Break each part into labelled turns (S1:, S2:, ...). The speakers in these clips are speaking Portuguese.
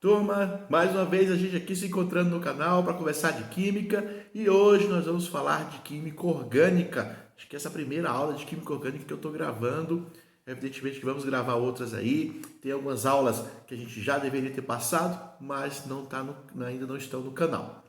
S1: Turma, mais uma vez a gente aqui se encontrando no canal para conversar de química e hoje nós vamos falar de química orgânica. Acho que essa é a primeira aula de química orgânica que eu estou gravando. Evidentemente que vamos gravar outras aí. Tem algumas aulas que a gente já deveria ter passado, mas ainda não estão no canal.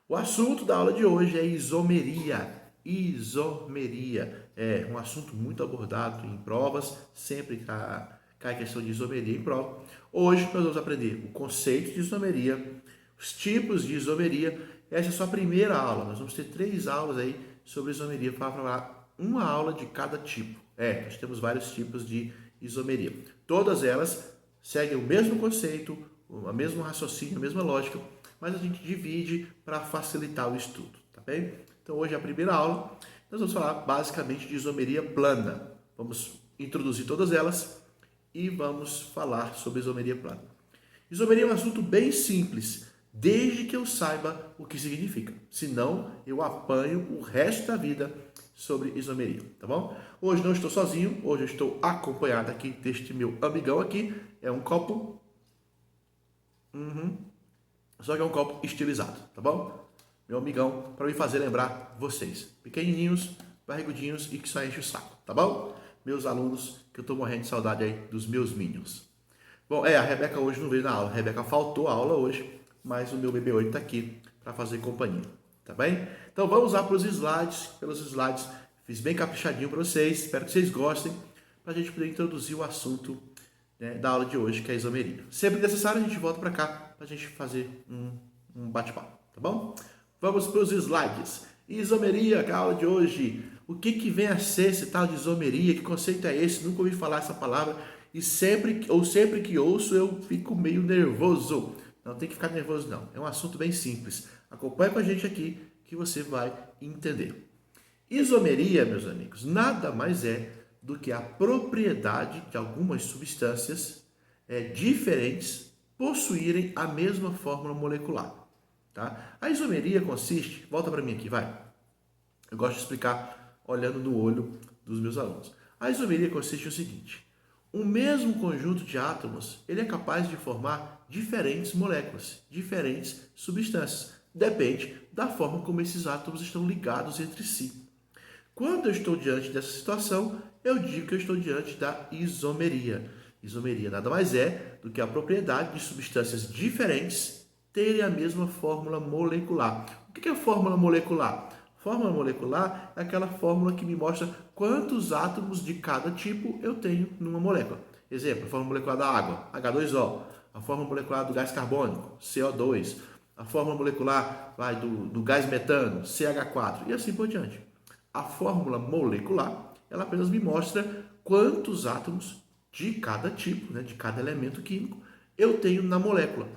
S1: O assunto da aula de hoje é isomeria. Isomeria é um assunto muito abordado em provas, sempre cai questão de isomeria em prova. Hoje nós vamos aprender o conceito de isomeria, os tipos de isomeria. Essa é só a primeira aula. Nós vamos ter 3 aulas aí sobre isomeria para falar uma aula de cada tipo. Nós temos vários tipos de isomeria. Todas elas seguem o mesmo conceito, o mesmo raciocínio, a mesma lógica, mas a gente divide para facilitar o estudo, tá bem? Então hoje é a primeira aula, nós vamos falar basicamente de isomeria plana. Vamos introduzir todas elas e vamos falar sobre isomeria plana. Isomeria é um assunto bem simples, desde que eu saiba o que significa. Senão, eu apanho o resto da vida sobre isomeria, tá bom? Hoje não estou sozinho, hoje eu estou acompanhado aqui deste meu amigão aqui. É um copo. Só que é um copo estilizado, tá bom? Meu amigão, para me fazer lembrar vocês. Pequenininhos, barrigudinhos e que só enche o saco, tá bom? Meus alunos, que eu estou morrendo de saudade aí dos meus minions. Bom, a Rebeca hoje não veio na aula. A Rebeca faltou a aula hoje, mas o meu bebê hoje está aqui para fazer companhia, tá bem? Então vamos lá para os slides. Pelos slides, fiz bem caprichadinho para vocês. Espero que vocês gostem, para a gente poder introduzir o assunto, né, da aula de hoje, que é a isomeria. Sempre necessário, a gente volta para cá para a gente fazer um bate-papo, tá bom? Vamos para os slides. Isomeria, que é a aula de hoje. O que vem a ser esse tal de isomeria? Que conceito é esse? Nunca ouvi falar essa palavra e sempre que ouço eu fico meio nervoso. Não tem que ficar nervoso não. É um assunto bem simples. Acompanhe com a gente aqui que você vai entender. Isomeria, meus amigos, nada mais é do que a propriedade de algumas substâncias diferentes possuírem a mesma fórmula molecular. Tá? A isomeria consiste, volta para mim aqui, vai. Eu gosto de explicar olhando no olho dos meus alunos. A isomeria consiste no seguinte: o mesmo conjunto de átomos, ele é capaz de formar diferentes moléculas, diferentes substâncias. Depende da forma como esses átomos estão ligados entre si. Quando eu estou diante dessa situação, eu digo que eu estou diante da isomeria. Isomeria nada mais é do que a propriedade de substâncias diferentes terem a mesma fórmula molecular. O que é a fórmula molecular? Fórmula molecular é aquela fórmula que me mostra quantos átomos de cada tipo eu tenho numa molécula. Exemplo, a fórmula molecular da água, H2O. A fórmula molecular do gás carbônico, CO2. A fórmula molecular do gás metano, CH4. E assim por diante. A fórmula molecular, ela apenas me mostra quantos átomos de cada tipo, né, de cada elemento químico, eu tenho na molécula.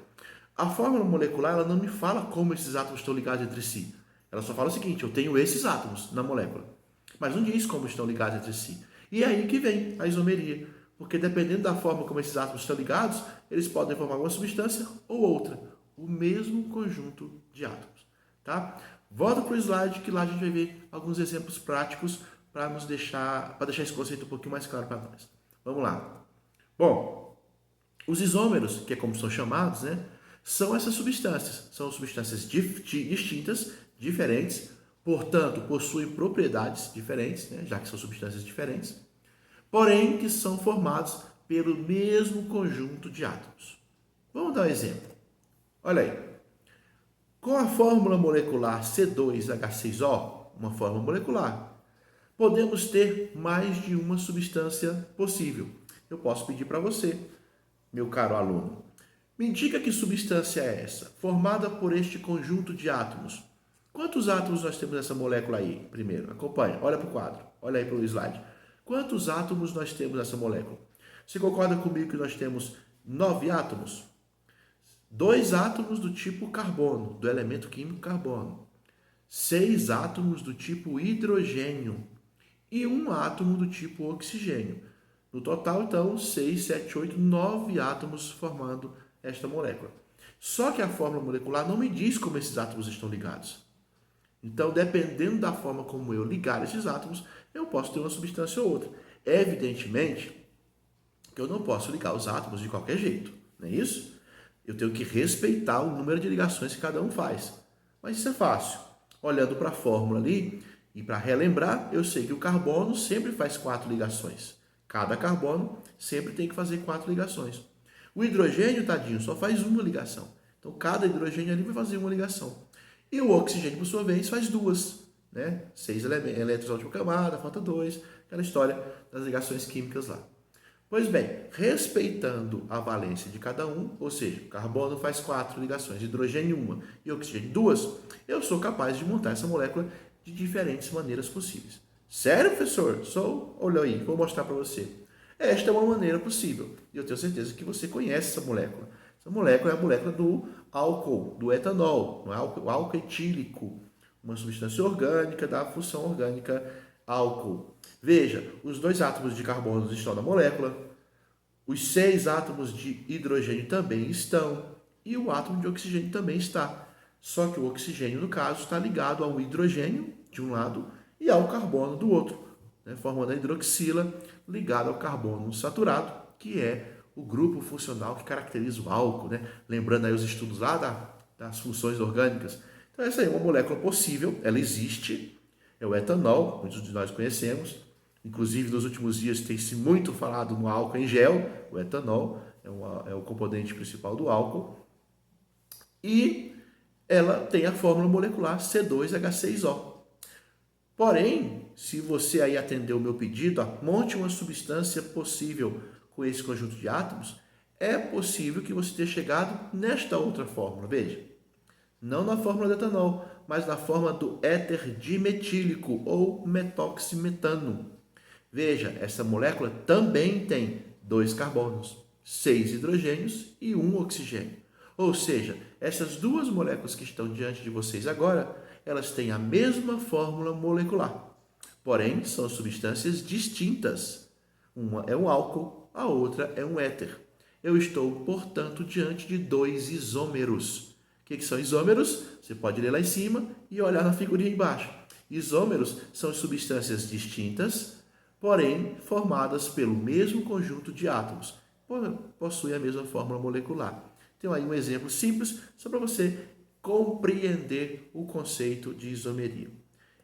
S1: A fórmula molecular, ela não me fala como esses átomos estão ligados entre si. Ela só fala o seguinte: eu tenho esses átomos na molécula. Mas não diz como estão ligados entre si. E é aí que vem a isomeria. Porque dependendo da forma como esses átomos estão ligados, eles podem formar uma substância ou outra. O mesmo conjunto de átomos. Tá? Volta para o slide que lá a gente vai ver alguns exemplos práticos para deixar esse conceito um pouquinho mais claro para nós. Vamos lá. Bom, os isômeros, que é como são chamados, né, são essas substâncias. São substâncias distintas, diferentes, portanto, possuem propriedades diferentes, né, já que são substâncias diferentes, porém que são formados pelo mesmo conjunto de átomos. Vamos dar um exemplo. Olha aí. Com a fórmula molecular C2H6O, uma fórmula molecular, podemos ter mais de uma substância possível. Eu posso pedir para você, meu caro aluno, me indica que substância é essa, formada por este conjunto de átomos. Quantos átomos nós temos nessa molécula aí? Primeiro, acompanha, olha para o quadro, olha aí para o slide. Quantos átomos nós temos nessa molécula? Você concorda comigo que nós temos 9 átomos? 2 átomos do tipo carbono, do elemento químico carbono. 6 átomos do tipo hidrogênio e 1 átomo do tipo oxigênio. No total, então, 6, 7, 8, 9 átomos formando esta molécula. Só que a fórmula molecular não me diz como esses átomos estão ligados. Então, dependendo da forma como eu ligar esses átomos, eu posso ter uma substância ou outra. Evidentemente que eu não posso ligar os átomos de qualquer jeito, não é isso? Eu tenho que respeitar o número de ligações que cada um faz. Mas isso é fácil. Olhando para a fórmula ali, e para relembrar, eu sei que o carbono sempre faz 4 ligações. Cada carbono sempre tem que fazer 4 ligações. O hidrogênio, tadinho, só faz uma ligação. Então, cada hidrogênio ali vai fazer uma ligação. E o oxigênio, por sua vez, faz 2. Né? 6 elétrons na última camada, falta 2. Aquela história das ligações químicas lá. Pois bem, respeitando a valência de cada um, ou seja, o carbono faz 4 ligações, hidrogênio 1 e oxigênio 2, eu sou capaz de montar essa molécula de diferentes maneiras possíveis. Sério, professor? Sou? Olha aí, vou mostrar para você. Esta é uma maneira possível. E eu tenho certeza que você conhece essa molécula. Essa molécula é a molécula do álcool, do etanol, o álcool etílico, uma substância orgânica da função orgânica álcool. Veja, os 2 átomos de carbono estão na molécula, os 6 átomos de hidrogênio também estão e o átomo de oxigênio também está. Só que o oxigênio, no caso, está ligado ao hidrogênio de um lado e ao carbono do outro, né, formando a hidroxila ligada ao carbono saturado, que é o grupo funcional que caracteriza o álcool, né? Lembrando aí os estudos lá das funções orgânicas. Então essa aí é uma molécula possível, ela existe, é o etanol, muitos de nós conhecemos. Inclusive, nos últimos dias tem-se muito falado no álcool em gel, o etanol é o componente principal do álcool. E ela tem a fórmula molecular C2H6O. Porém, se você aí atendeu o meu pedido, monte uma substância possível com esse conjunto de átomos, é possível que você tenha chegado nesta outra fórmula. Veja, não na fórmula do etanol, mas na forma do éter dimetílico ou metoximetano. Veja, essa molécula também tem 2 carbonos, 6 hidrogênios e 1 oxigênio. Ou seja, essas 2 moléculas que estão diante de vocês agora, elas têm a mesma fórmula molecular. Porém, são substâncias distintas. Uma é um álcool, a outra é um éter. Eu estou, portanto, diante de 2 isômeros. O que são isômeros? Você pode ler lá em cima e olhar na figurinha embaixo. Isômeros são substâncias distintas, porém formadas pelo mesmo conjunto de átomos. Possuem a mesma fórmula molecular. Então aí um exemplo simples, só para você compreender o conceito de isomeria.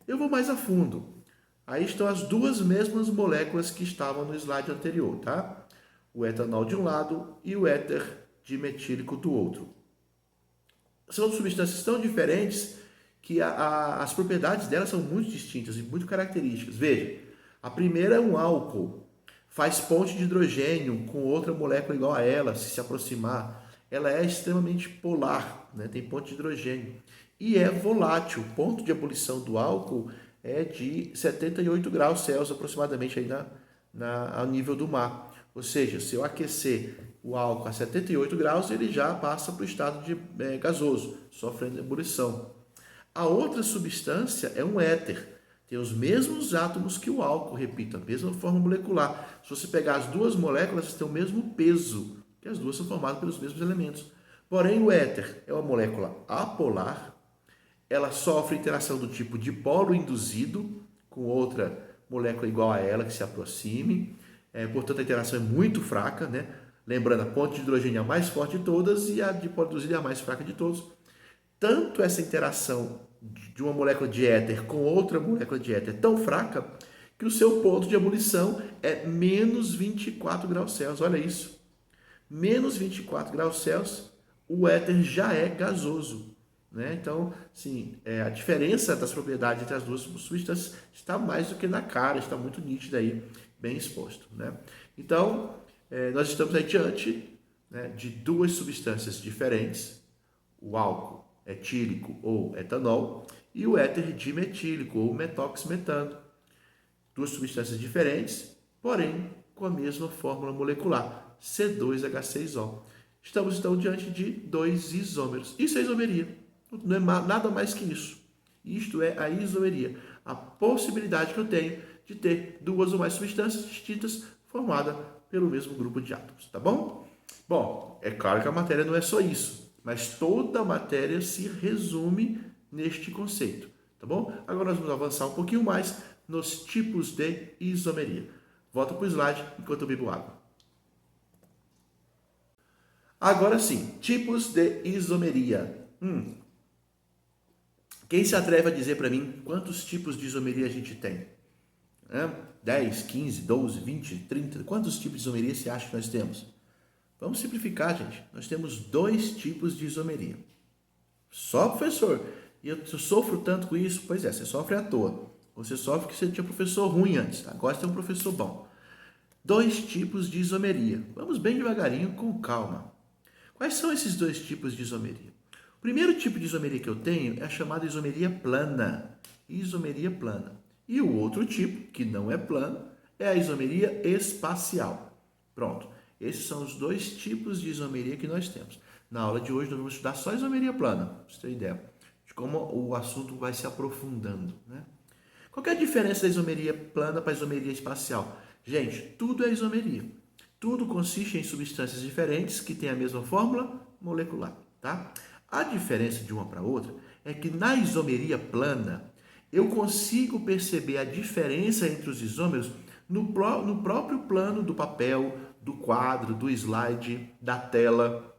S1: Eu vou mais a fundo. Aí estão as 2 mesmas moléculas que estavam no slide anterior, tá? O etanol de um lado e o éter dimetílico do outro. São substâncias tão diferentes que as propriedades delas são muito distintas e muito características. Veja, a primeira é um álcool, faz ponte de hidrogênio com outra molécula igual a ela, se aproximar. Ela é extremamente polar, né? Tem ponte de hidrogênio e é volátil. O ponto de ebulição do álcool é de 78 graus Celsius aproximadamente aí ao nível do mar. Ou seja, se eu aquecer o álcool a 78 graus, ele já passa para o estado de gasoso, sofrendo ebulição. A outra substância é um éter. Tem os mesmos átomos que o álcool, repito, a mesma forma molecular. Se você pegar as 2 moléculas, elas têm o mesmo peso, que as 2 são formadas pelos mesmos elementos. Porém, o éter é uma molécula apolar, ela sofre interação do tipo dipolo induzido com outra molécula igual a ela que se aproxime. Portanto, a interação é muito fraca, né? Lembrando, a ponte de hidrogênio é a mais forte de todas e a dipolo induzido é a mais fraca de todos. Tanto essa interação de uma molécula de éter com outra molécula de éter é tão fraca que o seu ponto de ebulição é menos 24 graus Celsius. Olha isso. Menos 24 graus Celsius, o éter já é gasoso. Né? Então, sim, a diferença das propriedades entre as 2 substâncias está mais do que na cara, está muito nítida aí, bem exposto. Né? Então, nós estamos aí diante, né, de 2 substâncias diferentes, o álcool etílico ou etanol e o éter dimetílico ou metoximetano. 2 substâncias diferentes, porém com a mesma fórmula molecular, C2H6O. Estamos então diante de 2 isômeros. Isso é isomeria. Não é nada mais que isso. Isto é a isomeria. A possibilidade que eu tenho de ter 2 ou mais substâncias distintas formadas pelo mesmo grupo de átomos. Tá bom? Bom, é claro que a matéria não é só isso, mas toda a matéria se resume neste conceito. Tá bom? Agora nós vamos avançar um pouquinho mais nos tipos de isomeria. Volta para o slide enquanto eu bebo água. Agora sim, tipos de isomeria. Quem se atreve a dizer para mim quantos tipos de isomeria a gente tem? 10, 15, 12, 20, 30? Quantos tipos de isomeria você acha que nós temos? Vamos simplificar, gente. Nós temos 2 tipos de isomeria. Só, professor, e eu sofro tanto com isso? Pois é, você sofre à toa. Você sofre porque você tinha professor ruim antes, agora você tem um professor bom. 2 tipos de isomeria. Vamos bem devagarinho, com calma. Quais são esses 2 tipos de isomeria? O primeiro tipo de isomeria que eu tenho é a chamada isomeria plana. Isomeria plana. E o outro tipo, que não é plano, é a isomeria espacial. Pronto. Esses são os 2 tipos de isomeria que nós temos. Na aula de hoje nós vamos estudar só isomeria plana, para você ter ideia de como o assunto vai se aprofundando, né? Qual que é a diferença da isomeria plana para a isomeria espacial? Gente, tudo é isomeria. Tudo consiste em substâncias diferentes que têm a mesma fórmula molecular, tá? A diferença de uma para outra é que na isomeria plana eu consigo perceber a diferença entre os isômeros no próprio plano do papel, do quadro, do slide, da tela.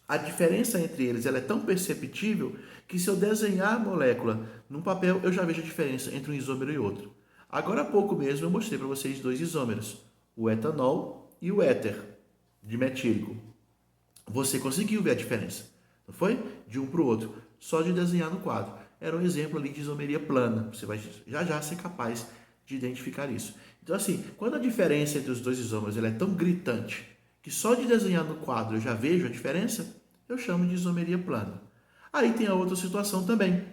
S1: A diferença entre eles ela é tão perceptível que se eu desenhar a molécula num papel, eu já vejo a diferença entre um isômero e outro. Agora há pouco mesmo eu mostrei para vocês 2 isômeros, o etanol e o éter dimetílico. Você conseguiu ver a diferença, não foi? De um para o outro, só de desenhar no quadro. Era um exemplo ali de isomeria plana. Você vai já ser capaz de identificar isso. Então assim, quando a diferença entre os 2 isômeros ela é tão gritante que só de desenhar no quadro eu já vejo a diferença, eu chamo de isomeria plana. Aí tem a outra situação também.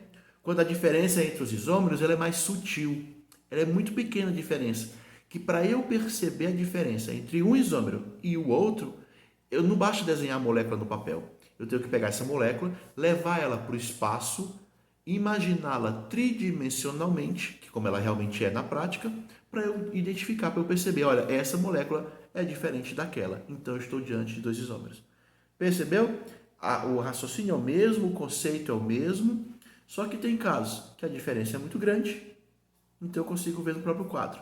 S1: Quando a diferença entre os isômeros ela é mais sutil. Ela é muito pequena a diferença. Que para eu perceber a diferença entre um isômero e o outro, eu não basta desenhar a molécula no papel. Eu tenho que pegar essa molécula, levar ela para o espaço, imaginá-la tridimensionalmente, que como ela realmente é na prática, para eu identificar, para eu perceber, olha, essa molécula é diferente daquela. Então eu estou diante de 2 isômeros. Percebeu? O raciocínio é o mesmo, o conceito é o mesmo, só que tem casos que a diferença é muito grande, então eu consigo ver no próprio quadro.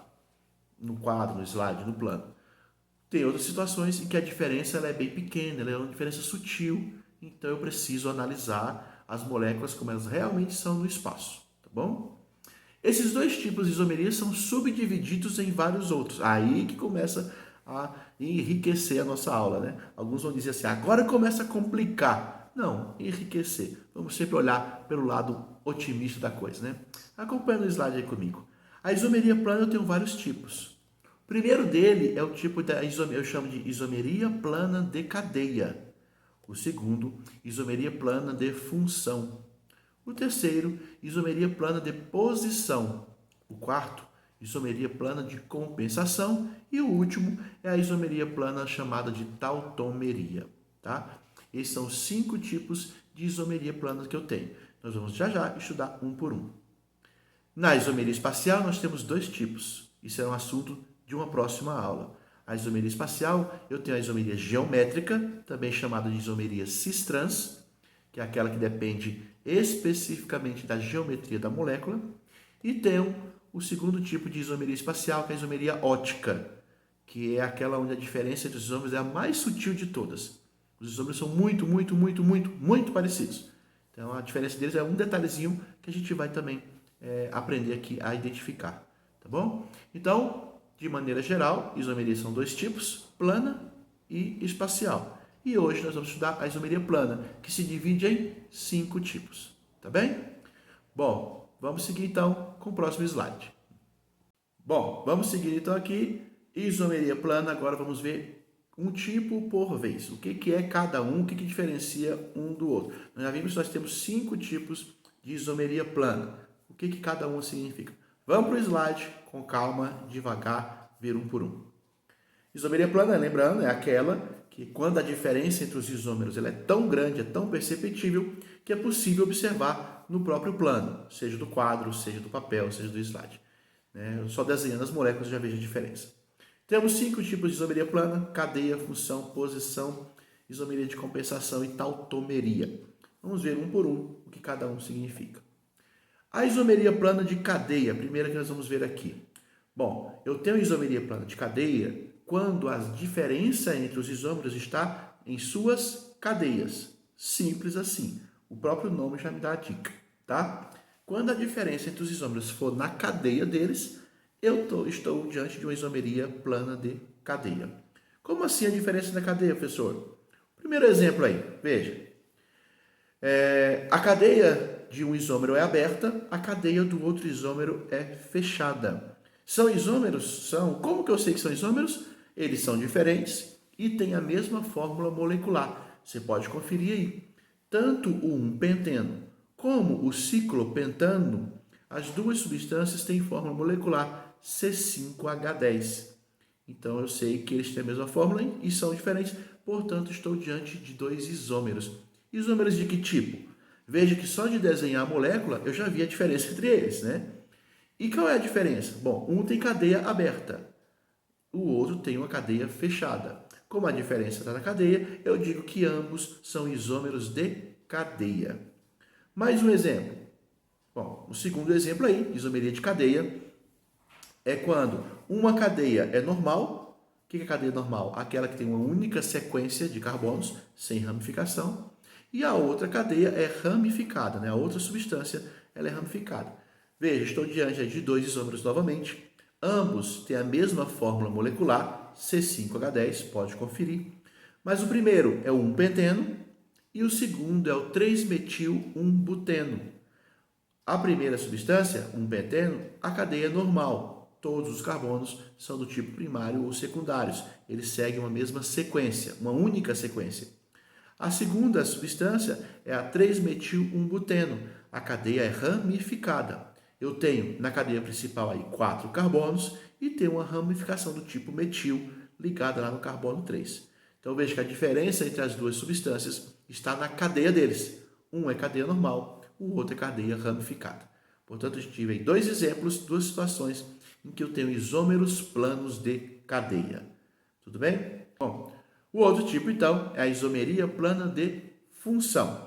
S1: No slide, no plano. Tem outras situações em que a diferença ela é bem pequena, ela é uma diferença sutil, então eu preciso analisar as moléculas como elas realmente são no espaço, tá bom? Esses 2 tipos de isomeria são subdivididos em vários outros. Aí que começa a enriquecer a nossa aula, né? Alguns vão dizer assim, agora começa a complicar. Não, enriquecer. Vamos sempre olhar pelo lado otimista da coisa, né? Acompanha no slide aí comigo. A isomeria plana eu tenho vários tipos. O primeiro dele é o tipo da eu chamo de isomeria plana de cadeia. O segundo, isomeria plana de função. O terceiro, isomeria plana de posição. O quarto, isomeria plana de compensação. E o último é a isomeria plana chamada de tautomeria. Tá? Esses são os 5 tipos de isomeria plana que eu tenho. Nós vamos já estudar um por um. Na isomeria espacial, nós temos 2 tipos. Isso é um assunto de uma próxima aula. A isomeria espacial, eu tenho a isomeria geométrica, também chamada de isomeria cis-trans, que é aquela que depende especificamente da geometria da molécula, e tenho o segundo tipo de isomeria espacial, que é a isomeria ótica, que é aquela onde a diferença entre os isômeros é a mais sutil de todas. Os isômeros são muito parecidos. Então a diferença deles é um detalhezinho que a gente vai também aprender aqui a identificar, tá bom? Então, de maneira geral, isomeria são 2 tipos, plana e espacial. E hoje nós vamos estudar a isomeria plana, que se divide em 5 tipos, tá bem? Bom, vamos seguir então com o próximo slide. Bom, vamos seguir então aqui, isomeria plana, agora vamos ver um tipo por vez. O que é cada um, o que diferencia um do outro. Nós já vimos que nós temos 5 tipos de isomeria plana. O que cada um significa? Vamos para o slide, com calma, devagar, ver um por um. Isomeria plana, lembrando, é aquela que quando a diferença entre os isômeros ela é tão grande, é tão perceptível, que é possível observar no próprio plano, seja do quadro, seja do papel, seja do slide. Só desenhando as moléculas já vejo a diferença. Temos 5 tipos de isomeria plana: cadeia, função, posição, isomeria de compensação e tautomeria. Vamos ver um por um o que cada um significa. A isomeria plana de cadeia, a primeira que nós vamos ver aqui. Bom, eu tenho isomeria plana de cadeia quando a diferença entre os isômeros está em suas cadeias. Simples assim. O próprio nome já me dá a dica, tá? Quando a diferença entre os isômeros for na cadeia deles, estou diante de uma isomeria plana de cadeia. Como assim a diferença na cadeia, professor? Primeiro exemplo aí, veja. A cadeia de um isômero é aberta, a cadeia do outro isômero é fechada. São isômeros? São. Como que eu sei que são isômeros? Eles são diferentes e têm a mesma fórmula molecular. Você pode conferir aí. Tanto o 1-penteno como o ciclopentano, as duas substâncias têm fórmula molecular C5H10. Então eu sei que eles têm a mesma fórmula e são diferentes, portanto estou diante de dois isômeros. Isômeros de que tipo? Veja que só de desenhar a molécula eu já vi a diferença entre eles, né? E qual é a diferença? Bom, um tem cadeia aberta, o outro tem uma cadeia fechada. Como a diferença está na cadeia, eu digo que ambos são isômeros de cadeia. Mais um exemplo. Bom, o segundo exemplo aí, isomeria de cadeia, é quando uma cadeia é normal. O que é cadeia normal? Aquela que tem uma única sequência de carbonos, sem ramificação. E a outra cadeia é ramificada, né? A outra substância ela é ramificada. Veja, estou diante de dois isômeros novamente. Ambos têm a mesma fórmula molecular, C5H10, pode conferir. Mas o primeiro é o 1-penteno e o segundo é o 3-metil-1-buteno. A primeira substância, 1-penteno, a cadeia é normal. Todos os carbonos são do tipo primário ou secundários. Eles seguem uma mesma sequência, uma única sequência. A segunda substância é a 3-metil-1-buteno. A cadeia é ramificada. Eu tenho na cadeia principal aí 4 carbonos e tenho uma ramificação do tipo metil ligada lá no carbono 3. Então veja que a diferença entre as duas substâncias está na cadeia deles. Um é cadeia normal, o outro é cadeia ramificada. Portanto, eu tive aí dois exemplos, duas situações em que eu tenho isômeros planos de cadeia. Tudo bem? Bom, o outro tipo, então, é a isomeria plana de função.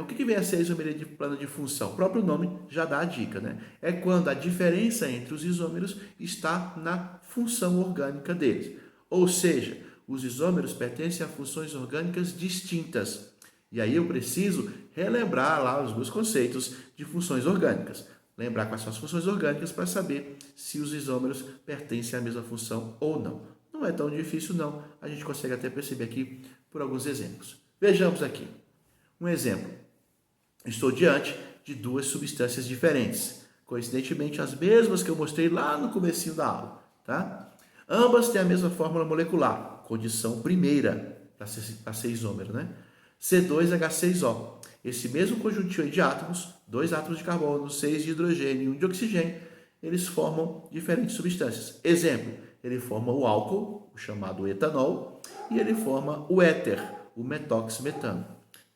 S1: O que vem a ser a isomeria plana de função? O próprio nome já dá a dica, né? É quando a diferença entre os isômeros está na função orgânica deles. Ou seja, os isômeros pertencem a funções orgânicas distintas. E aí eu preciso relembrar lá os meus conceitos de funções orgânicas. Lembrar quais são as funções orgânicas para saber se os isômeros pertencem à mesma função ou não. Não é tão difícil, não. A gente consegue até perceber aqui por alguns exemplos. Vejamos aqui. Um exemplo. Estou diante de duas substâncias diferentes. Coincidentemente, as mesmas que eu mostrei lá no comecinho da aula. Tá? Ambas têm a mesma fórmula molecular. Condição primeira para ser isômero, né? C2H6O. Esse mesmo conjuntinho de átomos, 2 átomos de carbono, 6 de hidrogênio e 1 de oxigênio, eles formam diferentes substâncias. Exemplo, ele forma o álcool, o chamado etanol, e ele forma o éter, o metóximetano.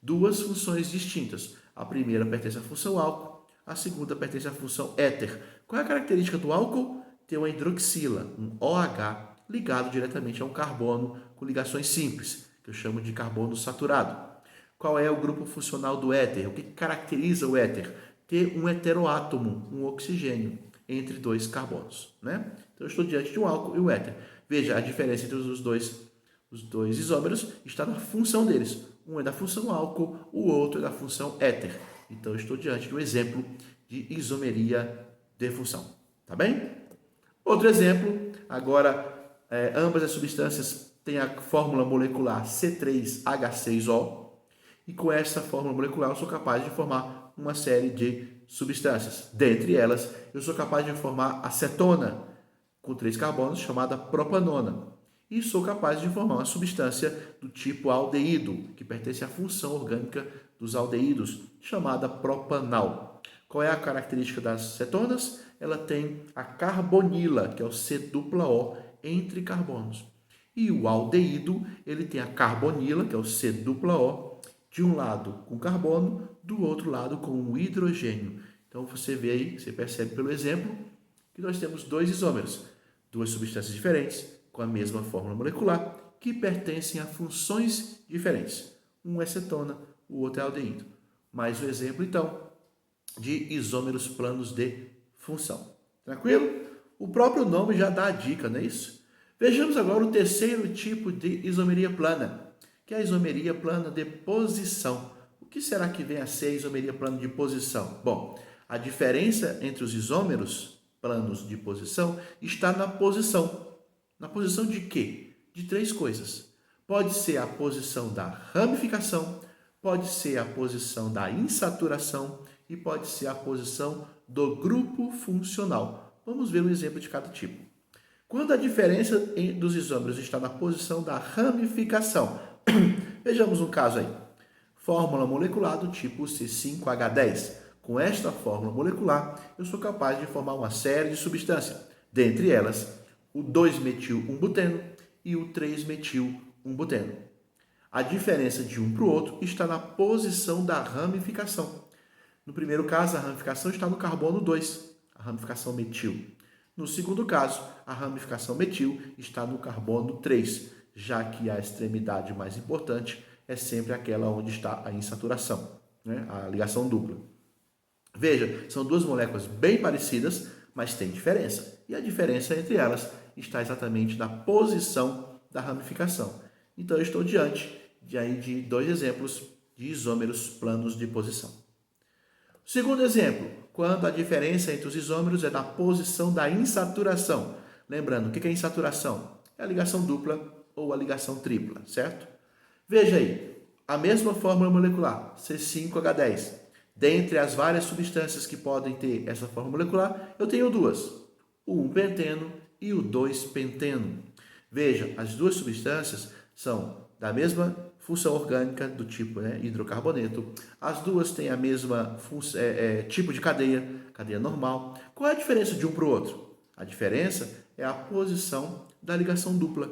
S1: Duas funções distintas. A primeira pertence à função álcool, a segunda pertence à função éter. Qual é a característica do álcool? Tem uma hidroxila, um OH, ligado diretamente a um carbono com ligações simples, que eu chamo de carbono saturado. Qual é o grupo funcional do éter? O que caracteriza o éter? Ter um heteroátomo, um oxigênio, entre dois carbonos. Né? Então, eu estou diante de um álcool e o éter. Veja, a diferença entre os dois isômeros está na função deles. Um é da função álcool, o outro é da função éter. Então, eu estou diante de um exemplo de isomeria de função. Tá bem? Outro exemplo, agora, ambas as substâncias têm a fórmula molecular C3H6O. E com essa fórmula molecular eu sou capaz de formar uma série de substâncias. Dentre elas, eu sou capaz de formar acetona, com 3 carbonos, chamada propanona. E sou capaz de formar uma substância do tipo aldeído, que pertence à função orgânica dos aldeídos, chamada propanal. Qual é a característica das cetonas? Ela tem a carbonila, que é o C-O, entre carbonos. E o aldeído, ele tem a carbonila, que é o C-O, de um lado com carbono, do outro lado com o hidrogênio. Então você vê aí, você percebe pelo exemplo, que nós temos dois isômeros, duas substâncias diferentes, com a mesma fórmula molecular, que pertencem a funções diferentes. Um é cetona, o outro é aldeído. Mais um exemplo, então, de isômeros planos de função. Tranquilo? O próprio nome já dá a dica, não é isso? Vejamos agora o terceiro tipo de isomeria plana, que é a isomeria plana de posição. O que será que vem a ser a isomeria plana de posição? Bom, a diferença entre os isômeros planos de posição está na posição. Na posição de quê? De três coisas. Pode ser a posição da ramificação, pode ser a posição da insaturação e pode ser a posição do grupo funcional. Vamos ver um exemplo de cada tipo. Quando a diferença dos isômeros está na posição da ramificação, vejamos um caso aí. Fórmula molecular do tipo C5H10. Com esta fórmula molecular, eu sou capaz de formar uma série de substâncias, dentre elas o 2-metil-1-buteno e o 3-metil-1-buteno. A diferença de um para o outro está na posição da ramificação. No primeiro caso, a ramificação está no carbono 2, a ramificação metil. No segundo caso, a ramificação metil está no carbono 3, já que a extremidade mais importante é sempre aquela onde está a insaturação, né? A ligação dupla. Veja, são duas moléculas bem parecidas, mas tem diferença. E a diferença entre elas está exatamente na posição da ramificação. Então, eu estou diante de dois exemplos de isômeros planos de posição. Segundo exemplo, quando a diferença entre os isômeros é na posição da insaturação. Lembrando, o que é insaturação? É a ligação dupla ou a ligação tripla, certo? Veja aí, a mesma fórmula molecular, C5H10. Dentre as várias substâncias que podem ter essa fórmula molecular, eu tenho duas, o 1-penteno e o 2-penteno. Veja, as duas substâncias são da mesma função orgânica do tipo hidrocarboneto. As duas têm a mesma tipo de cadeia normal. Qual é a diferença de um para o outro? A diferença é a posição da ligação dupla.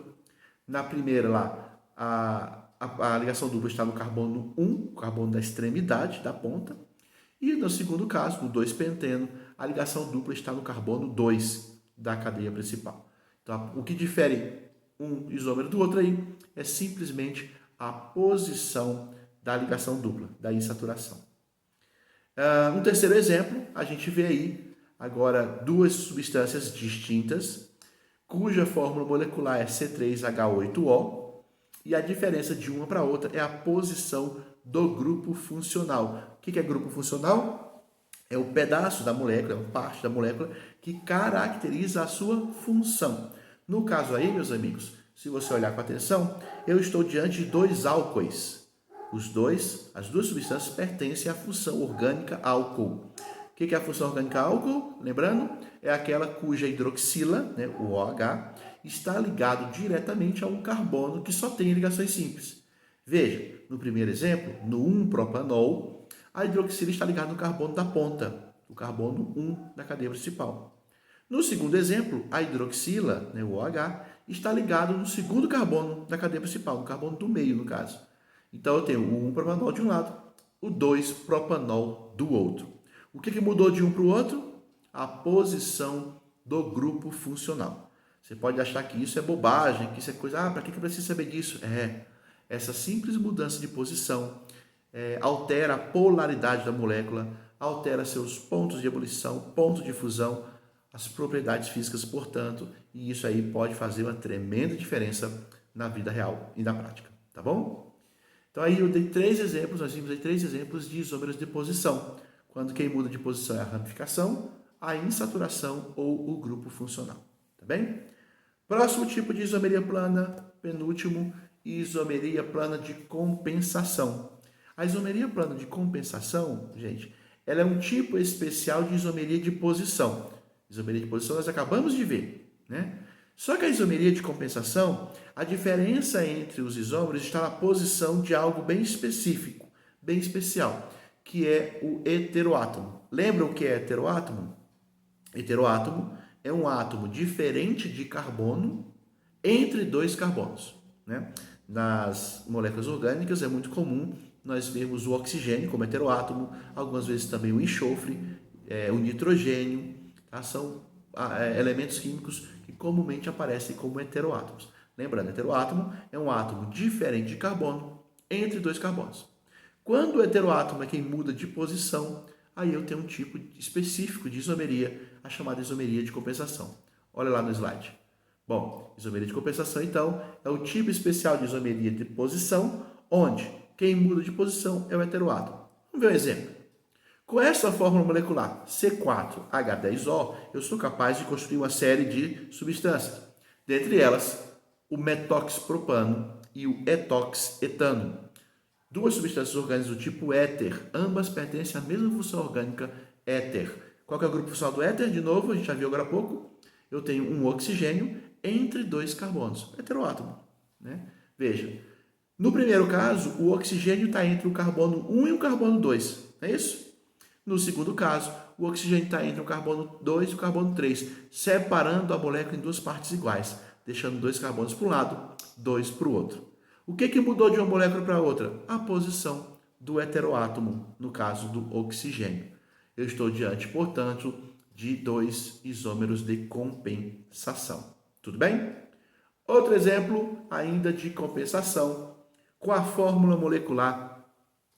S1: Na primeira lá, a ligação dupla está no carbono 1, o carbono da extremidade, da ponta. E no segundo caso, no 2-penteno, a ligação dupla está no carbono 2 da cadeia principal. Então, o que difere um isômero do outro aí é simplesmente a posição da ligação dupla, da insaturação. Um terceiro exemplo, a gente vê aí agora duas substâncias distintas, cuja fórmula molecular é C3H8O, e a diferença de uma para outra é a posição do grupo funcional. O que é grupo funcional? É o pedaço da molécula, é uma parte da molécula que caracteriza a sua função. No caso aí, meus amigos, se você olhar com atenção, eu estou diante de dois álcoois. As duas substâncias pertencem à função orgânica álcool. O que é a função orgânica álcool? Lembrando, é aquela cuja hidroxila, o OH, está ligado diretamente a um carbono que só tem ligações simples. Veja, no primeiro exemplo, no 1-propanol, a hidroxila está ligada no carbono da ponta, o carbono 1 da cadeia principal. No segundo exemplo, a hidroxila, o OH, está ligado no segundo carbono da cadeia principal, no carbono do meio, no caso. Então, eu tenho o 1-propanol de um lado, o 2-propanol do outro. O que mudou de um para o outro? A posição do grupo funcional. Você pode achar que isso é bobagem, que isso é coisa... para que eu preciso saber disso? Essa simples mudança de posição altera a polaridade da molécula, altera seus pontos de ebulição, pontos de fusão, as propriedades físicas, portanto, e isso aí pode fazer uma tremenda diferença na vida real e na prática, tá bom? Então aí eu dei três exemplos, nós vimos aí três exemplos de isômeros de posição, quando quem muda de posição é a ramificação, a insaturação ou o grupo funcional, tá bem? Próximo tipo de isomeria plana, penúltimo, isomeria plana de compensação. A isomeria plana de compensação, gente, ela é um tipo especial de isomeria de posição. Isomeria de posição nós acabamos de ver, né? Só que a isomeria de compensação, a diferença entre os isômeros está na posição de algo bem específico, bem especial, que é o heteroátomo. Lembra o que é heteroátomo? Heteroátomo é um átomo diferente de carbono entre dois carbonos, né? Nas moléculas orgânicas é muito comum nós vermos o oxigênio como heteroátomo, algumas vezes também o enxofre, o nitrogênio, tá? São elementos químicos que comumente aparecem como heteroátomos. Lembrando, heteroátomo é um átomo diferente de carbono entre dois carbonos. Quando o heteroátomo é quem muda de posição, aí eu tenho um tipo específico de isomeria, a chamada isomeria de compensação. Olha lá no slide. Bom, isomeria de compensação, então, é o tipo especial de isomeria de posição, onde quem muda de posição é o heteroátomo. Vamos ver um exemplo. Com essa fórmula molecular C4H10O, eu sou capaz de construir uma série de substâncias. Dentre elas, o metoxpropano e o etoxetano. Duas substâncias orgânicas do tipo éter, ambas pertencem à mesma função orgânica éter. Qual que é o grupo funcional do éter? De novo, a gente já viu agora há pouco. Eu tenho um oxigênio entre dois carbonos, heteroátomo. Né? Veja, no primeiro caso, o oxigênio está entre o carbono 1 e o carbono 2, não é isso? No segundo caso, o oxigênio está entre o carbono 2 e o carbono 3, separando a molécula em duas partes iguais, deixando dois carbonos para um lado, dois para o outro. O que mudou de uma molécula para outra? A posição do heteroátomo, no caso do oxigênio. Eu estou diante, portanto, de dois isômeros de compensação. Tudo bem? Outro exemplo ainda de compensação. Com a fórmula molecular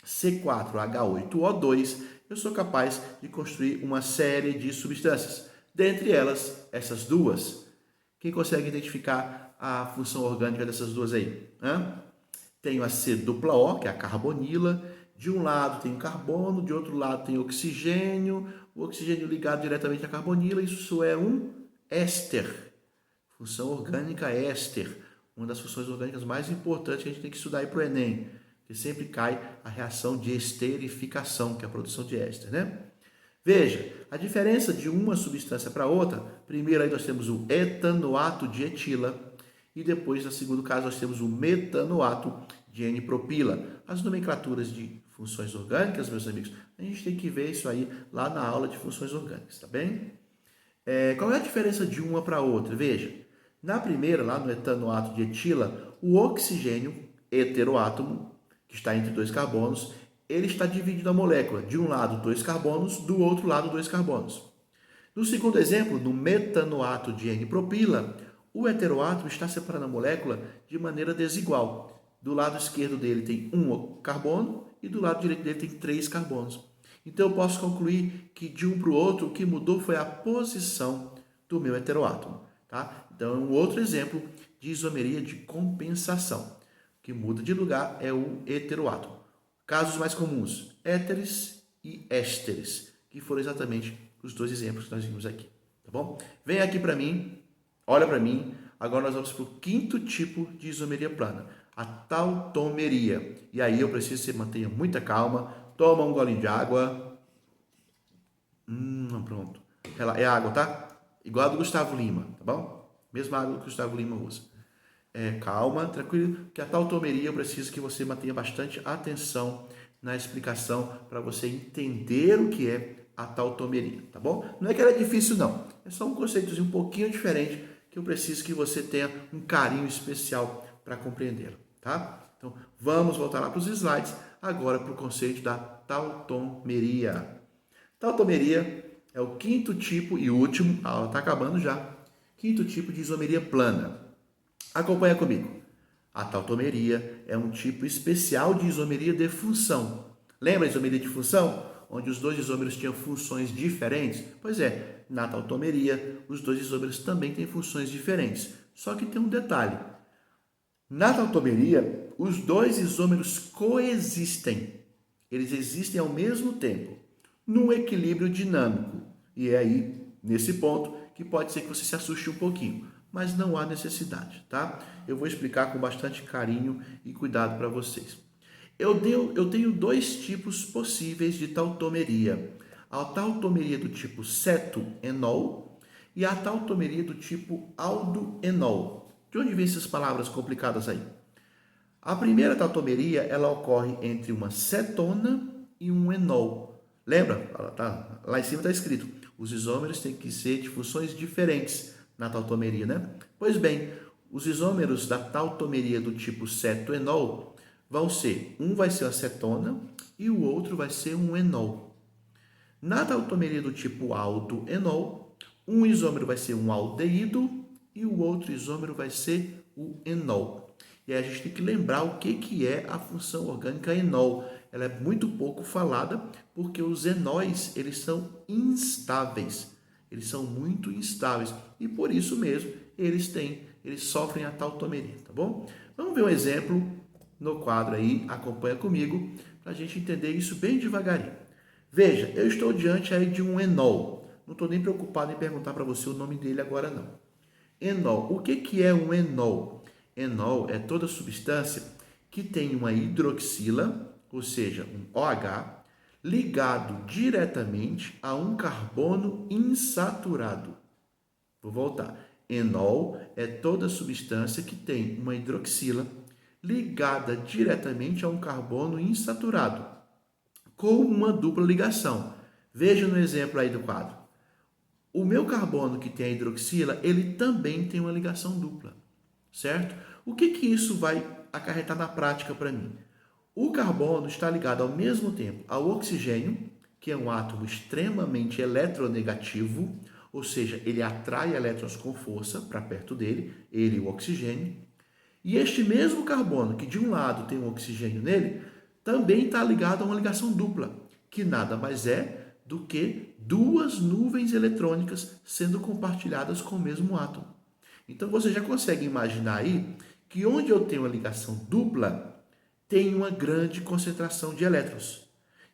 S1: C4H8O2, eu sou capaz de construir uma série de substâncias. Dentre elas, essas duas. Quem consegue identificar a função orgânica dessas duas aí? Tenho a C-O, que é a carbonila. De um lado tem carbono, de outro lado tem oxigênio. O oxigênio ligado diretamente à carbonila, isso é um éster. Função orgânica éster. Uma das funções orgânicas mais importantes que a gente tem que estudar aí para o Enem. Que sempre cai a reação de esterificação, que é a produção de éster, né? Veja, a diferença de uma substância para outra, primeiro aí nós temos o etanoato de etila e depois, no segundo caso, nós temos o metanoato de N-propila. As nomenclaturas de funções orgânicas, meus amigos, a gente tem que ver isso aí lá na aula de funções orgânicas, tá bem? Qual é a diferença de uma para outra? Veja, na primeira, lá no etanoato de etila, o oxigênio heteroátomo, que está entre dois carbonos, ele está dividindo a molécula. De um lado, dois carbonos, do outro lado, dois carbonos. No segundo exemplo, no metanoato de N-propila, o heteroátomo está separando a molécula de maneira desigual. Do lado esquerdo dele tem um carbono e do lado direito dele tem 3 carbonos. Então eu posso concluir que de um para o outro o que mudou foi a posição do meu heteroátomo. Tá? Então um outro exemplo de isomeria de compensação. O que muda de lugar é o heteroátomo. Casos mais comuns, éteres e ésteres, que foram exatamente os dois exemplos que nós vimos aqui. Tá bom? Vem aqui para mim, olha para mim. Agora nós vamos para o quinto tipo de isomeria plana, a tautomeria. E aí eu preciso que você mantenha muita calma, toma um golinho de água. Pronto. É água, tá? Igual a do Gustavo Lima, tá bom? Mesma água que o Gustavo Lima usa. Calma, tranquilo, que a tautomeria eu preciso que você mantenha bastante atenção na explicação para você entender o que é a tautomeria, tá bom? Não é que ela é difícil, não. É só um conceitozinho um pouquinho diferente que eu preciso que você tenha um carinho especial para compreendê-lo, tá? Então, vamos voltar lá para os slides, agora para o conceito da tautomeria. Tautomeria é o quinto tipo e último, a aula está acabando já, quinto tipo de isomeria plana. Acompanha comigo. A tautomeria é um tipo especial de isomeria de função. Lembra a isomeria de função? Onde os dois isômeros tinham funções diferentes? Pois é, na tautomeria, os dois isômeros também têm funções diferentes. Só que tem um detalhe. Na tautomeria, os dois isômeros coexistem. Eles existem ao mesmo tempo, num equilíbrio dinâmico. E é aí, nesse ponto, que pode ser que você se assuste um pouquinho. Mas não há necessidade, tá? Eu vou explicar com bastante carinho e cuidado para vocês. Eu tenho dois tipos possíveis de tautomeria. A tautomeria do tipo ceto-enol e a tautomeria do tipo aldo-enol. De onde vêm essas palavras complicadas aí? A primeira tautomeria, ela ocorre entre uma cetona e um enol. Lembra? Lá em cima está escrito, os isômeros têm que ser de funções diferentes na tautomeria, né? Pois bem, os isômeros da tautomeria do tipo ceto-enol vão ser, um vai ser a cetona e o outro vai ser um enol. Na tautomeria do tipo aldo-enol, um isômero vai ser um aldeído e o outro isômero vai ser o enol. E aí a gente tem que lembrar o que é a função orgânica enol. Ela é muito pouco falada porque os enóis, eles são instáveis. Eles são muito instáveis e por isso mesmo eles sofrem a tautomeria, tá bom? Vamos ver um exemplo no quadro aí, acompanha comigo, para a gente entender isso bem devagarinho. Veja, eu estou diante aí de um enol. Não estou nem preocupado em perguntar para você o nome dele agora não. Enol. O que é um enol? Enol é toda substância que tem uma hidroxila, ou seja, um OH, ligado diretamente a um carbono insaturado. Vou voltar. Enol é toda substância que tem uma hidroxila ligada diretamente a um carbono insaturado, com uma dupla ligação. Veja no exemplo aí do quadro. O meu carbono que tem a hidroxila, ele também tem uma ligação dupla, certo? O que isso vai acarretar na prática para mim? O carbono está ligado ao mesmo tempo ao oxigênio, que é um átomo extremamente eletronegativo, ou seja, ele atrai elétrons com força para perto dele, ele e o oxigênio. E este mesmo carbono, que de um lado tem um oxigênio nele, também está ligado a uma ligação dupla, que nada mais é do que duas nuvens eletrônicas sendo compartilhadas com o mesmo átomo. Então você já consegue imaginar aí que onde eu tenho uma ligação dupla, tem uma grande concentração de elétrons.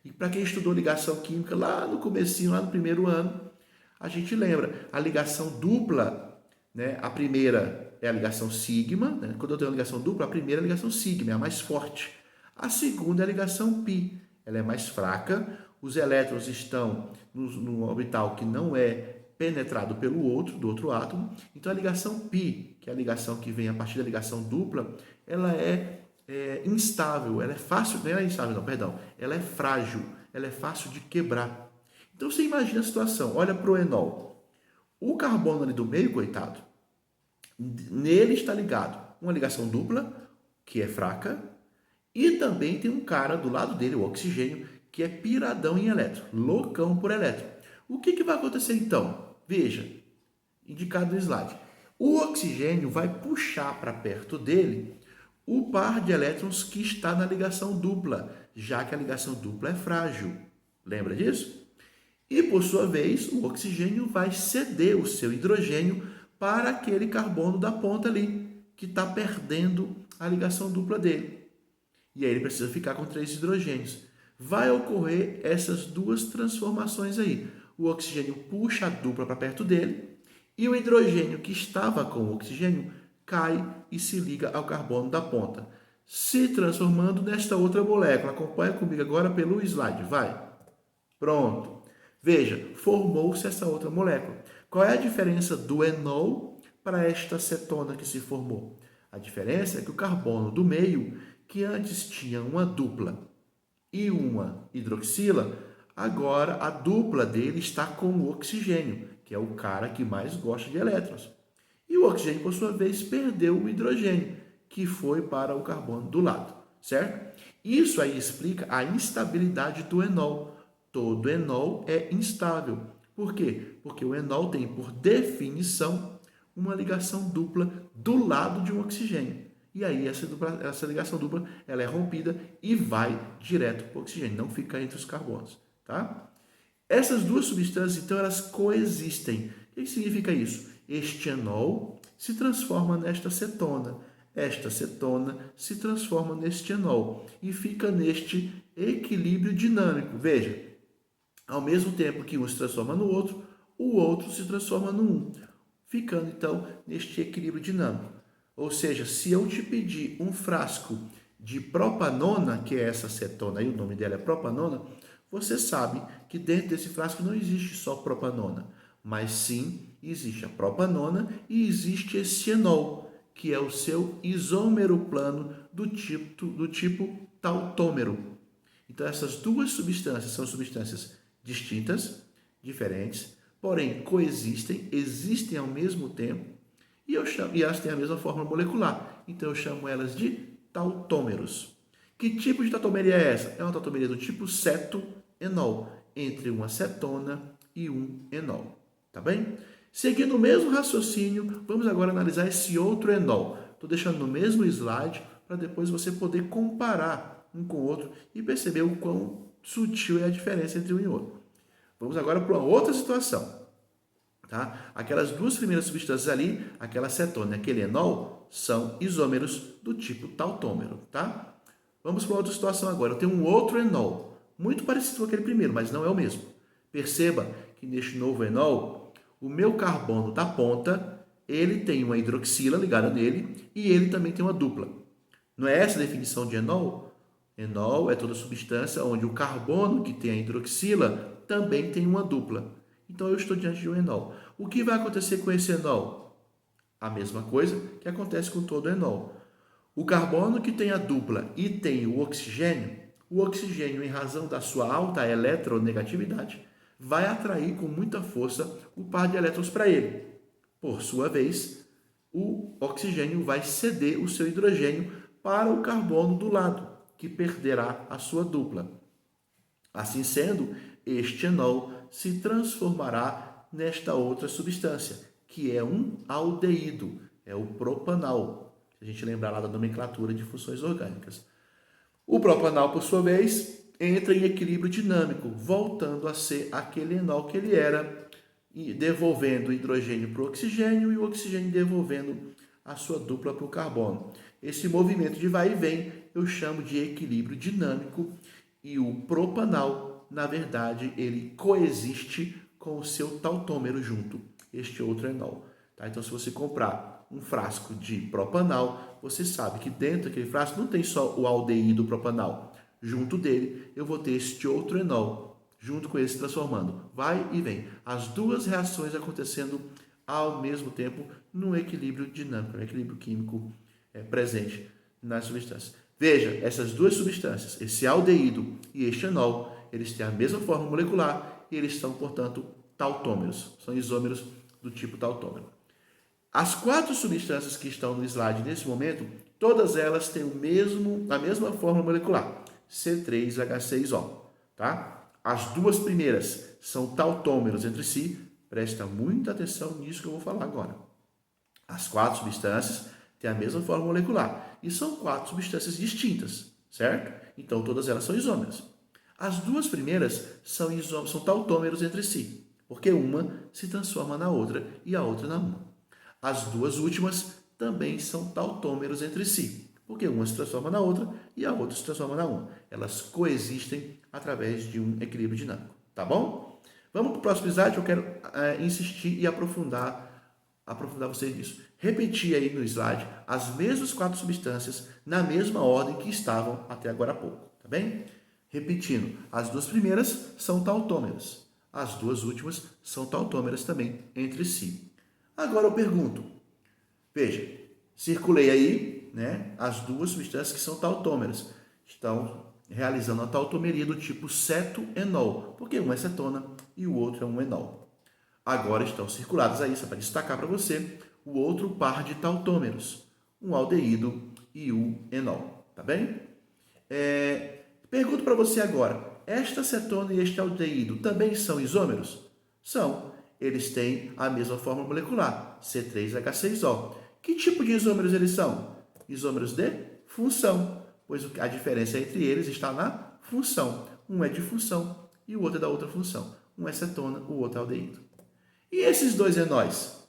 S1: E para quem estudou ligação química lá no comecinho, lá no primeiro ano, a gente lembra, a ligação dupla, né? A primeira é a ligação sigma, né? Quando eu tenho uma ligação dupla, a primeira é a ligação sigma, é a mais forte. A segunda é a ligação pi, ela é mais fraca, os elétrons estão no orbital que não é penetrado pelo outro, do outro átomo. Então a ligação pi, que é a ligação que vem a partir da ligação dupla, ela é instável, ela é fácil, não é instável não, perdão, ela é frágil, ela é fácil de quebrar. Então você imagina a situação, olha para o enol. O carbono ali do meio, coitado, nele está ligado uma ligação dupla, que é fraca, e também tem um cara do lado dele, o oxigênio, que é piradão em elétron, loucão por elétron. O que vai acontecer então? Veja, indicado no slide. O oxigênio vai puxar para perto dele o par de elétrons que está na ligação dupla, já que a ligação dupla é frágil. Lembra disso? E, por sua vez, o oxigênio vai ceder o seu hidrogênio para aquele carbono da ponta ali, que está perdendo a ligação dupla dele. E aí ele precisa ficar com 3 hidrogênios. Vai ocorrer essas duas transformações aí. O oxigênio puxa a dupla para perto dele e o hidrogênio que estava com o oxigênio cai e se liga ao carbono da ponta, se transformando nesta outra molécula. Acompanha comigo agora pelo slide, vai. Pronto. Veja, formou-se essa outra molécula. Qual é a diferença do enol para esta cetona que se formou? A diferença é que o carbono do meio, que antes tinha uma dupla e uma hidroxila, agora a dupla dele está com o oxigênio, que é o cara que mais gosta de elétrons. E o oxigênio, por sua vez, perdeu o hidrogênio, que foi para o carbono do lado, certo? Isso aí explica a instabilidade do enol. Todo enol é instável. Por quê? Porque o enol tem, por definição, uma ligação dupla do lado de um oxigênio. E aí essa ligação dupla ela é rompida e vai direto para o oxigênio, não fica entre os carbonos. Tá? Essas duas substâncias, então, elas coexistem. O que significa isso? Este enol se transforma nesta cetona. Esta cetona se transforma neste enol e fica neste equilíbrio dinâmico. Veja, ao mesmo tempo que um se transforma no outro, o outro se transforma no um, ficando então neste equilíbrio dinâmico. Ou seja, se eu te pedir um frasco de propanona, que é essa cetona aí, o nome dela é propanona, você sabe que dentro desse frasco não existe só propanona, mas sim existe a propanona e existe esse enol, que é o seu isômero plano do tipo tautômero. Então essas duas substâncias são substâncias distintas, diferentes, porém coexistem, existem ao mesmo tempo e elas têm a mesma fórmula molecular. Então eu chamo elas de tautômeros. Que tipo de tautomeria é essa? É uma tautomeria do tipo ceto-enol, entre uma cetona e um enol. Tá bem? Seguindo o mesmo raciocínio, vamos agora analisar esse outro enol. Estou deixando no mesmo slide para depois você poder comparar um com o outro e perceber o quão sutil é a diferença entre um e outro. Vamos agora para uma outra situação. tá? Aquelas duas primeiras substâncias ali, aquela cetona e aquele enol, são isômeros do tipo tautômero, tá? Vamos para outra situação agora. Eu tenho um outro enol, muito parecido com aquele primeiro, mas não é o mesmo. Perceba que neste novo enol, o meu carbono da ponta, ele tem uma hidroxila ligada nele e ele também tem uma dupla. Não é essa a definição de enol? Enol é toda substância onde o carbono que tem a hidroxila também tem uma dupla. Então eu estou diante de um enol. O que vai acontecer com esse enol? A mesma coisa que acontece com todo enol. O carbono que tem a dupla e tem o oxigênio, em razão da sua alta eletronegatividade, vai atrair com muita força o par de elétrons para ele. Por sua vez, o oxigênio vai ceder o seu hidrogênio para o carbono do lado, que perderá a sua dupla. Assim sendo, este enol se transformará nesta outra substância, que é um aldeído, é o propanal, se a gente lembrar lá da nomenclatura de funções orgânicas. O propanal, por sua vez, entra em equilíbrio dinâmico, voltando a ser aquele enol que ele era, e devolvendo o hidrogênio para o oxigênio e o oxigênio devolvendo a sua dupla para o carbono. Esse movimento de vai e vem eu chamo de equilíbrio dinâmico e o propanal, na verdade, ele coexiste com o seu tautômero junto, este outro enol. Tá? Então, se você comprar um frasco de propanal, você sabe que dentro daquele frasco não tem só o aldeído propanal. Junto dele, eu vou ter este outro enol, junto com ele se transformando. Vai e vem. As duas reações acontecendo ao mesmo tempo no equilíbrio dinâmico, no equilíbrio químico presente nas substâncias. Veja, essas duas substâncias, esse aldeído e este enol, eles têm a mesma forma molecular e eles são, portanto, tautômeros. São isômeros do tipo tautômero. As 4 substâncias que estão no slide nesse momento, todas elas têm a mesma forma molecular, C3H6O. Tá? As duas primeiras são tautômeros entre si. Presta muita atenção nisso que eu vou falar agora. As 4 substâncias têm a mesma forma molecular e são 4 substâncias distintas, certo? Então, todas elas são isômeros. As duas primeiras são tautômeros entre si, porque uma se transforma na outra e a outra na uma. As duas últimas também são tautômeros entre si, porque uma se transforma na outra e a outra se transforma na uma. Elas coexistem através de um equilíbrio dinâmico, tá bom? Vamos para o próximo slide, eu quero insistir e aprofundar vocês nisso. Repetir aí no slide as mesmas 4 substâncias na mesma ordem que estavam até agora há pouco, tá bem? Repetindo, as duas primeiras são tautômeras, as duas últimas são tautômeras também entre si. Agora eu pergunto, veja, circulei aí, né, as duas substâncias que são tautômeras, estão realizando a tautomeria do tipo ceto-enol, porque um é cetona e o outro é um enol. Agora estão circulados aí, só para destacar para você, o outro par de tautômeros, um aldeído e um enol, tá bem? Pergunto para você agora, esta cetona e este aldeído também são isômeros? São. Eles têm a mesma forma molecular, C3H6O. Que tipo de isômeros eles são? Isômeros de função, pois a diferença entre eles está na função. Um é de função e o outro é da outra função. Um é cetona, o outro é aldeído. E esses dois enóis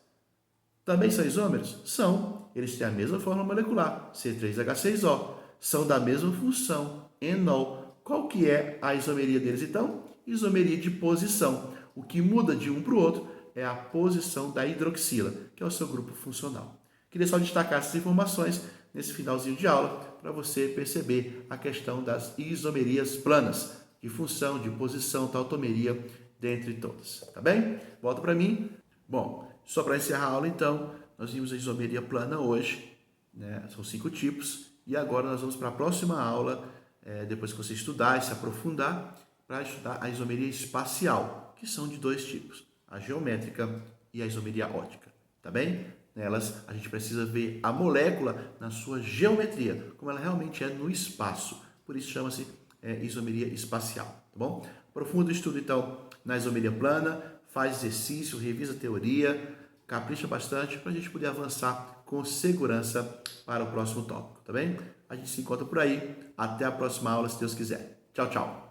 S1: também são isômeros? São. Eles têm a mesma forma molecular, C3H6O. São da mesma função, enol. Qual que é a isomeria deles, então? Isomeria de posição. O que muda de um para o outro é a posição da hidroxila, que é o seu grupo funcional. Queria só destacar essas informações nesse finalzinho de aula para você perceber a questão das isomerias planas, de função, de posição, tautomeria, dentre todas. Tá bem? Volta para mim. Bom, só para encerrar a aula, então, nós vimos a isomeria plana hoje, né? São 5 tipos, e agora nós vamos para a próxima aula, depois que você estudar e se aprofundar, para estudar a isomeria espacial, que são de 2 tipos, a geométrica e a isomeria ótica, tá bem? Nelas, a gente precisa ver a molécula na sua geometria, como ela realmente é no espaço, por isso chama-se isomeria espacial, tá bom? Aprofunda o estudo, então, na isomeria plana, faz exercício, revisa a teoria, capricha bastante para a gente poder avançar com segurança para o próximo tópico, tá bem? A gente se encontra por aí, até a próxima aula, se Deus quiser. Tchau, tchau!